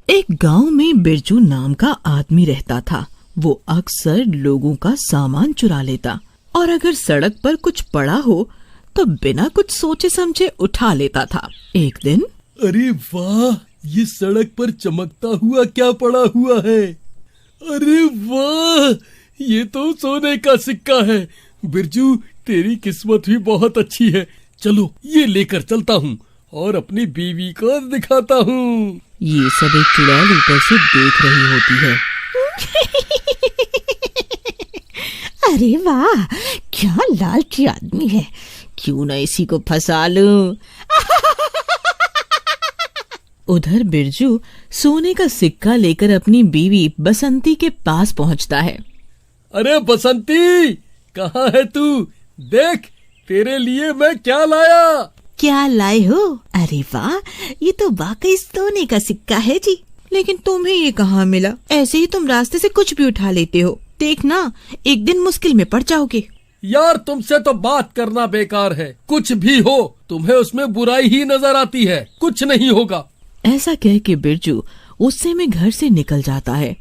एक गांव में बिरजू नाम का आदमी रहता था। वो अक्सर लोगों का सामान चुरा लेता और अगर सड़क पर कुछ पड़ा हो तो बिना कुछ सोचे समझे उठा लेता था। एक दिन, अरे वाह, ये सड़क पर चमकता हुआ क्या पड़ा हुआ है? अरे वाह, ये तो सोने का सिक्का है। बिरजू, तेरी किस्मत भी बहुत अच्छी है। चलो ये लेकर चलता हूँ और अपनी बीवी को दिखाता हूँ। ये सब एक चुड़ैल ऊपर से देख रही होती है। अरे वाह, क्या लालची आदमी है, क्यों न इसी को फंसा लूं। उधर बिरजू सोने का सिक्का लेकर अपनी बीवी बसंती के पास पहुंचता है। अरे बसंती, कहाँ है तू? देख, तेरे लिए मैं क्या लाया। क्या लाए हो? अरे वाह, ये तो वाकई सोने का सिक्का है जी। लेकिन तुम्हें ये कहाँ मिला? ऐसे ही तुम रास्ते से कुछ भी उठा लेते हो। देखना, एक दिन मुश्किल में पड़ जाओगे। यार, तुमसे तो बात करना बेकार है। कुछ भी हो, तुम्हें उसमें बुराई ही नजर आती है। कुछ नहीं होगा। ऐसा कह के बिरजू गुस्से में घर से निकल जाता है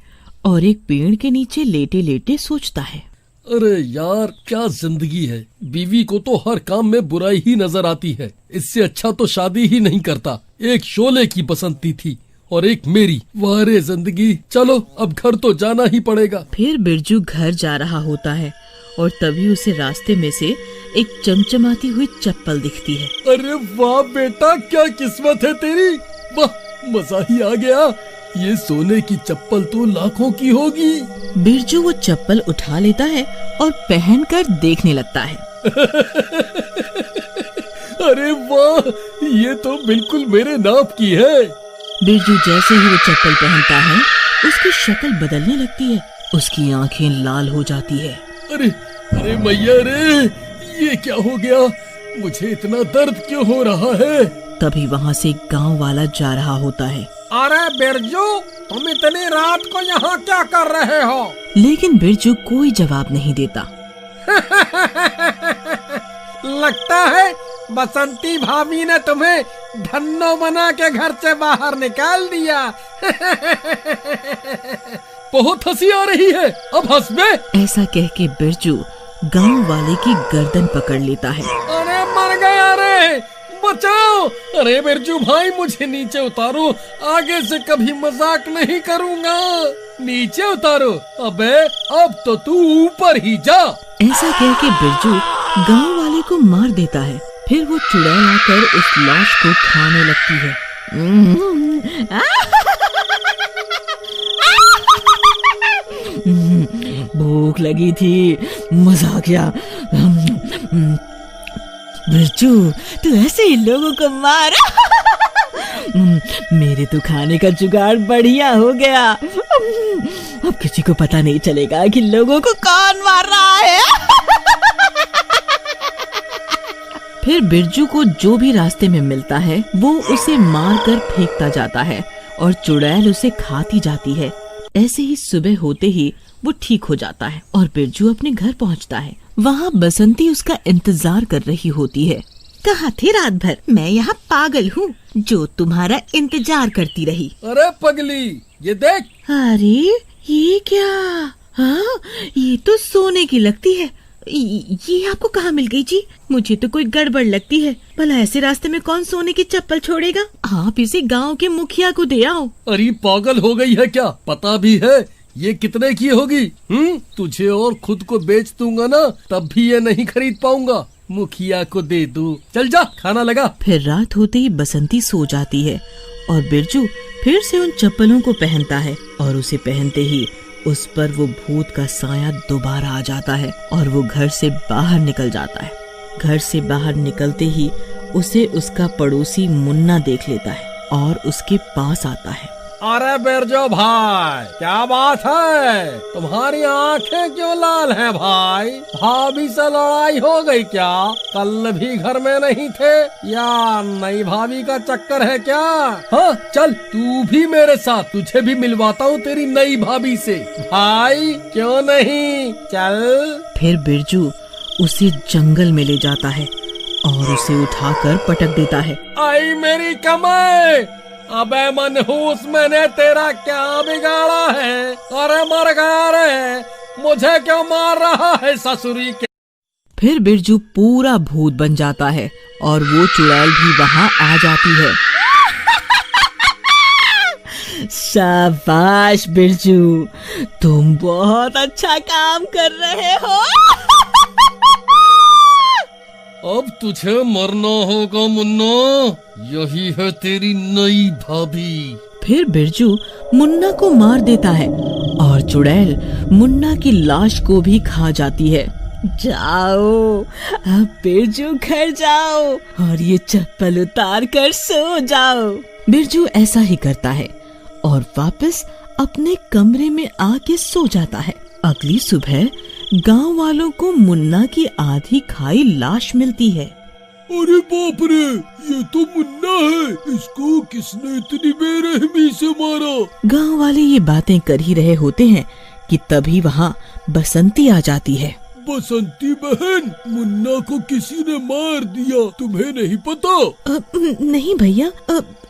और एक पेड़ के नीचे लेटे लेटे सोचता है। अरे यार, क्या जिंदगी है। बीवी को तो हर काम में बुराई ही नजर आती है। इससे अच्छा तो शादी ही नहीं करता। एक शोले की बसंती थी और एक मेरी। वाह रे जिंदगी। चलो अब घर तो जाना ही पड़ेगा। फिर बिरजू घर जा रहा होता है और तभी उसे रास्ते में से एक चमचमाती हुई चप्पल दिखती है। अरे वाह बेटा, क्या किस्मत है तेरी। वाह, मजा ही आ गया। ये सोने की चप्पल तो लाखों की होगी। बिरजू वो चप्पल उठा लेता है और पहनकर देखने लगता है। अरे वाह, ये तो बिल्कुल मेरे नाप की है। बिरजू जैसे ही वो चप्पल पहनता है, उसकी शक्ल बदलने लगती है। उसकी आंखें लाल हो जाती है। अरे अरे मैया रे, ये क्या हो गया? मुझे इतना दर्द क्यों हो रहा है? तभी वहाँ से एक गांव वाला जा रहा होता है। अरे बिरजू, तुम इतनी रात को यहाँ क्या कर रहे हो? लेकिन बिरजू कोई जवाब नहीं देता। लगता है बसंती भाभी ने तुम्हें धन्नो बना के घर से बाहर निकाल दिया। बहुत हंसी आ रही है, अब हंस बे। ऐसा कह के बिरजू गांव वाले की गर्दन पकड़ लेता है। अरे मर गया रे, बचाओ। अरे बिरजू भाई, मुझे नीचे उतारो। आगे से कभी मजाक नहीं करूँगा। नीचे उतारो? अबे अब तो तू ऊपर ही जा। ऐसा कह के बिरजू गांव वाले को मार देता है। फिर वो चुड़ैल आकर उस लाश को खाने लगती है। भूख लगी थी, मजा आ गया। बिरजू, तू ऐसे ही लोगों को मार। मेरे तो खाने का जुगाड़ बढ़िया हो गया। अब किसी को पता नहीं चलेगा कि लोगों को कौन मार रहा है। फिर बिरजू को जो भी रास्ते में मिलता है वो उसे मार कर फेंकता जाता है और चुड़ैल उसे खाती जाती है। ऐसे ही सुबह होते ही वो ठीक हो जाता है और बिरजू अपने घर पहुंचता है। वहाँ बसंती उसका इंतजार कर रही होती है। कहाँ थे रात भर? मैं यहाँ पागल हूँ जो तुम्हारा इंतजार करती रही। अरे पगली, ये देख। अरे ये क्या? हाँ, ये तो सोने की लगती है। ये आपको कहाँ मिल गई जी? मुझे तो कोई गड़बड़ लगती है। भला ऐसे रास्ते में कौन सोने की चप्पल छोड़ेगा? आप इसे गांव के मुखिया को दे आओ। अरे पागल हो गई है क्या? पता भी है ये कितने की होगी? तुझे और खुद को बेच दूंगा ना, तब भी ये नहीं खरीद पाऊंगा। मुखिया को दे दूं। चल जा, खाना लगा। फिर रात होते ही बसंती सो जाती है और बिरजू फिर से उन चप्पलों को पहनता है और उसे पहनते ही उस पर वो भूत का साया दोबारा आ जाता है और वो घर से बाहर निकल जाता है। घर से बाहर निकलते ही उसे उसका पड़ोसी मुन्ना देख लेता है और उसके पास आता है। अरे बिरजू भाई, क्या बात है? तुम्हारी आंखें क्यों लाल हैं भाई? भाभी से लड़ाई हो गई क्या? कल भी घर में नहीं थे या नई भाभी का चक्कर है क्या? हाँ चल, तू भी मेरे साथ, तुझे भी मिलवाता हूँ तेरी नई भाभी से। भाई क्यों नहीं, चल। फिर बिरजू उसे जंगल में ले जाता है और उसे उठाकर पटक देता है। आई मेरी कमाई, अबे मनहूस, मैंने तेरा क्या बिगाड़ा है? अरे मर गया रे, मुझे क्यों मार रहा है ससुरी के? फिर बिरजू पूरा भूत बन जाता है और वो चुड़ैल भी वहाँ आ जाती है। शाबाश बिरजू, तुम बहुत अच्छा काम कर रहे हो। अब तुझे मरना होगा मुन्ना, यही है तेरी नई भाभी। फिर बिरजू मुन्ना को मार देता है और चुड़ैल मुन्ना की लाश को भी खा जाती है। जाओ, अब बिरजू घर जाओ और ये चप्पल उतार कर सो जाओ। बिरजू ऐसा ही करता है और वापस अपने कमरे में आके सो जाता है। अगली सुबह गांव वालों को मुन्ना की आधी खाई लाश मिलती है। अरे बाप रे, ये तो मुन्ना है, इसको किसने इतनी बेरहमी से मारा? गांव वाले ये बातें कर ही रहे होते हैं कि तभी वहाँ बसंती आ जाती है। बसंती बहन, मुन्ना को किसी ने मार दिया, तुम्हें नहीं पता? नहीं भैया,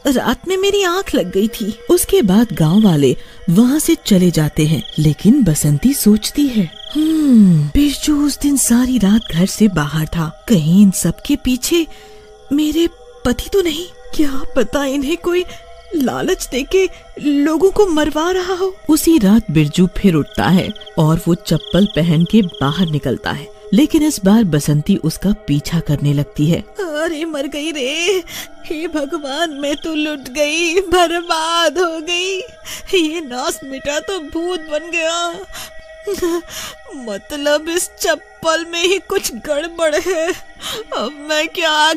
रात में मेरी आंख लग गई थी। उसके बाद गांव वाले वहाँ से चले जाते हैं, लेकिन बसंती सोचती है, बिरजू उस दिन सारी रात घर से बाहर था, कहीं इन सब के पीछे मेरे पति तो नहीं? क्या पता इन्हें कोई लालच देके लोगों को मरवा रहा हो। उसी रात बिरजू फिर उठता है और वो चप्पल पहन के बाहर निकलता है, लेकिन इस बार बसंती उसका पीछा करने लगती है। अरे मर गई रे, हे भगवान, मैं तो लुट गई, बर्बाद हो गई, ये नास मिटा तो भूत बन गया। मतलब इस चप्पल में ही कुछ गड़बड़ है। अब मैं क्या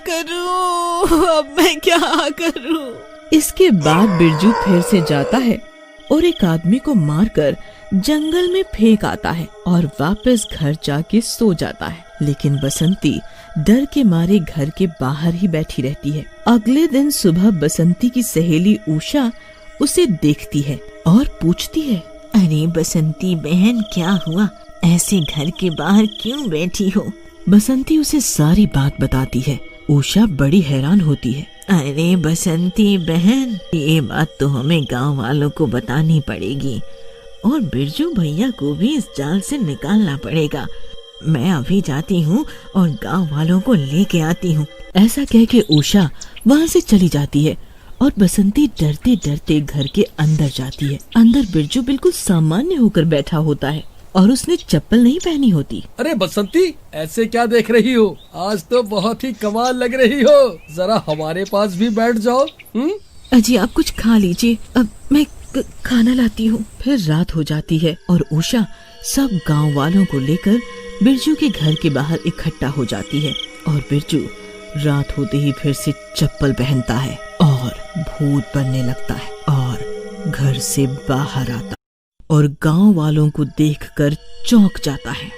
करूं? इसके बाद बिरजू फिर से जाता है और एक आदमी को मारकर जंगल में फेंक आता है और वापस घर जाके सो जाता है। लेकिन बसंती डर के मारे घर के बाहर ही बैठी रहती है। अगले दिन सुबह बसंती की सहेली उषा उसे देखती है और पूछती है, अरे बसंती बहन, क्या हुआ? ऐसे घर के बाहर क्यों बैठी हो? बसंती उसे सारी बात बताती है। उषा बड़ी हैरान होती है। अरे बसंती बहन, ये बात तो हमें गांव वालों को बतानी पड़ेगी और बिरजू भैया को भी इस जाल से निकालना पड़ेगा। मैं अभी जाती हूँ और गांव वालों को लेके आती हूँ। ऐसा कह के उषा वहाँ से चली जाती है और बसंती डरते डरते घर के अंदर जाती है। अंदर बिरजू बिल्कुल सामान्य होकर बैठा होता है और उसने चप्पल नहीं पहनी होती। अरे बसंती, ऐसे क्या देख रही हो? आज तो बहुत ही कमाल लग रही हो, जरा हमारे पास भी बैठ जाओ। अजी आप कुछ खा लीजिए, अब मैं खाना लाती हूँ। फिर रात हो जाती है और उषा सब गांव वालों को लेकर बिरजू के घर के बाहर इकट्ठा हो जाती है और बिरजू रात होते ही फिर से चप्पल पहनता है और भूत बनने लगता है और घर से बाहर आता और गांव वालों को देखकर चौंक जाता है।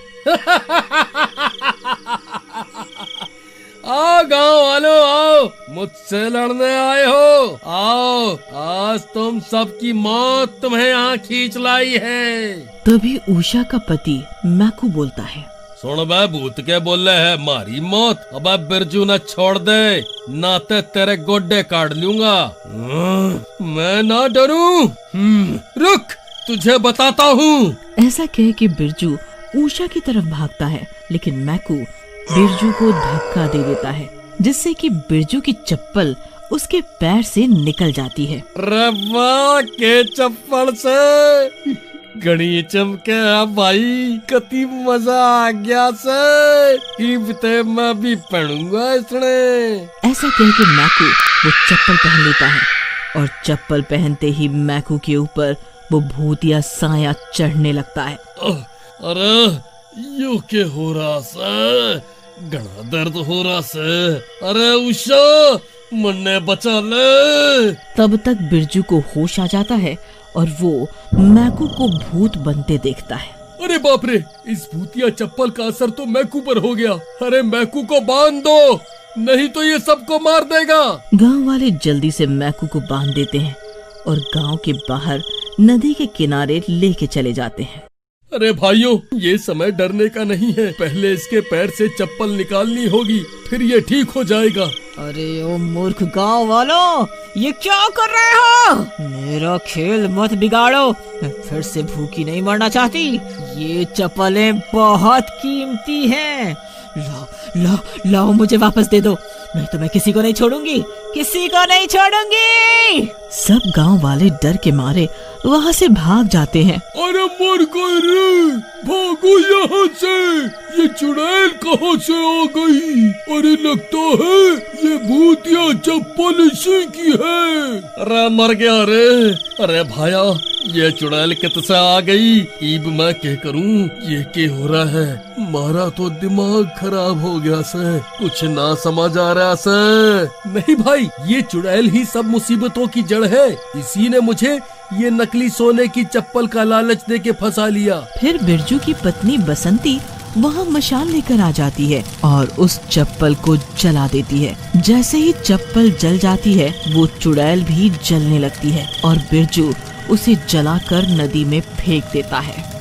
आओ गांव वालों, आओ, मुझसे लड़ने आए हो? आओ, आज तुम सबकी मौत तुम्हें यहाँ खींच लाई है। तभी उषा का पति मैकू बोलता है, सुन बे, भूत के बोले है मारी मौत। अब बिरजू न छोड़ दे, ना तो तेरे गोड्डे काट लूंगा। मैं ना डरूं। रुक, तुझे बताता हूँ। ऐसा कह के बिरजू उषा की तरफ भागता है, लेकिन मैकू बिरजू को धक्का दे देता है, जिससे कि बिरजू की चप्पल उसके पैर से निकल जाती है। रवा के चप्पल से घड़ी चमके भाई, कति मजा आ गया से, मैं भी पहनूंगा इसने। ऐसा कह के मैकू वो चप्पल पहन लेता है और चप्पल पहनते ही मैकू के ऊपर वो भूतिया साया चढ़ने लगता है। अरे यो के हो रहा से, घना दर्द हो रहा से। अरे उषा, मन्ने बचा ले। तब तक बिरजू को होश आ जाता है और वो मैकू को भूत बनते देखता है। अरे बाप रे, इस भूतिया चप्पल का असर तो मैकू पर हो गया। अरे मैकू को बांध दो, नहीं तो ये सबको मार देगा। गांव वाले जल्दी से मैकू को बांध देते हैं और गांव के बाहर नदी के किनारे लेके चले जाते हैं। अरे भाइयों, ये समय डरने का नहीं है, पहले इसके पैर से चप्पल निकालनी होगी, फिर ये ठीक हो जाएगा। अरे ओ मूर्ख गांव वालों, ये क्या कर रहे हो? मेरा खेल मत बिगाड़ो, मैं फिर से भूखी नहीं मरना चाहती। ये चप्पलें बहुत कीमती हैं। लाओ लाओ लाओ, मुझे वापस दे दो, नहीं तो मैं किसी को नहीं छोड़ूंगी, किसी को नहीं छोड़ूंगी। सब गांव वाले डर के मारे वहाँ से भाग जाते हैं। अरे मर गए रे, भागो यहाँ से, ये चुड़ैल कहाँ से आ गई? अरे लगता है ये भूतिया चप्पल इसी की है। अरे मर गया रे। अरे भाया, ये चुड़ैल कित से आ गई? ईब मैं क्या करूं? ये क्या हो रहा है? मारा तो दिमाग खराब हो गया से, कुछ ना समझ आ रहा से। नहीं भाई, ये चुड़ैल ही सब मुसीबतों की जड़ है। इसी ने मुझे ये नकली सोने की चप्पल का लालच दे के फंसा लिया। फिर बिरजू की पत्नी बसंती वहाँ मशाल लेकर आ जाती है और उस चप्पल को जला देती है। जैसे ही चप्पल जल जाती है, वो चुड़ैल भी जलने लगती है और बिरजू उसे जलाकर नदी में फेंक देता है।